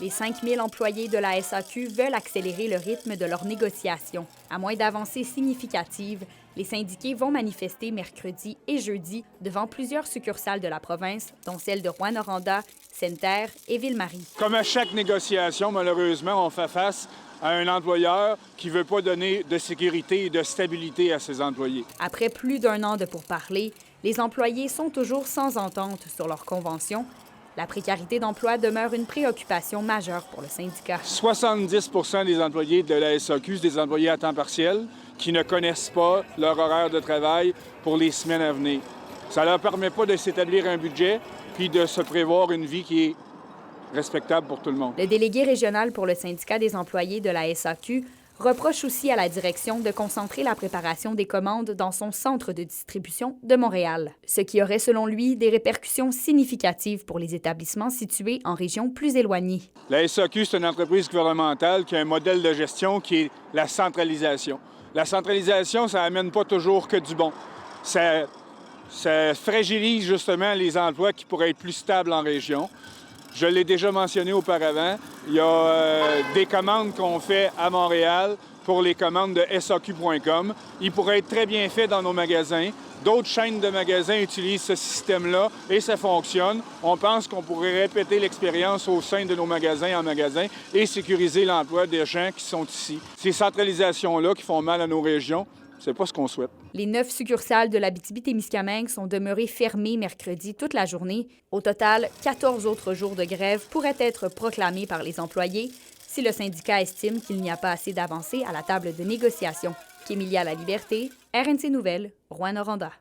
Les 5 000 employés de la SAQ veulent accélérer le rythme de leurs négociations. À moins d'avancées significatives, les syndiqués vont manifester mercredi et jeudi devant plusieurs succursales de la province, dont celles de Rouyn-Noranda, Sainte-Terre et Ville-Marie. Comme à chaque négociation, malheureusement, on fait face à un employeur qui ne veut pas donner de sécurité et de stabilité à ses employés. Après plus d'1 an de pourparlers, les employés sont toujours sans entente sur leur convention. La précarité d'emploi demeure une préoccupation majeure pour le syndicat. 70 des employés de la SAQ, c'est des employés à temps partiel qui ne connaissent pas leur horaire de travail pour les semaines à venir. Ça ne leur permet pas de s'établir un budget puis de se prévoir une vie qui est respectable pour tout le monde. Le délégué régional pour le syndicat des employés de la SAQ reproche aussi à la direction de concentrer la préparation des commandes dans son centre de distribution de Montréal, ce qui aurait, selon lui, des répercussions significatives pour les établissements situés en régions plus éloignées. La SAQ, c'est une entreprise gouvernementale qui a un modèle de gestion qui est la centralisation. La centralisation, ça n'amène pas toujours que du bon. Ça fragilise justement les emplois qui pourraient être plus stables en région. Je l'ai déjà mentionné auparavant, il y a des commandes qu'on fait à Montréal pour les commandes de SAQ.com. Ils pourraient être très bien faits dans nos magasins. D'autres chaînes de magasins utilisent ce système-là et ça fonctionne. On pense qu'on pourrait répéter l'expérience au sein de nos magasins en magasin et sécuriser l'emploi des gens qui sont ici. Ces centralisations-là qui font mal à nos régions, c'est pas ce qu'on souhaite. Les 9 succursales de l'Abitibi-Témiscamingue sont demeurées fermées mercredi toute la journée. Au total, 14 autres jours de grève pourraient être proclamés par les employés si le syndicat estime qu'il n'y a pas assez d'avancées à la table de négociation. Kémilia Laliberté, RNC Nouvelles, Rouyn-Noranda.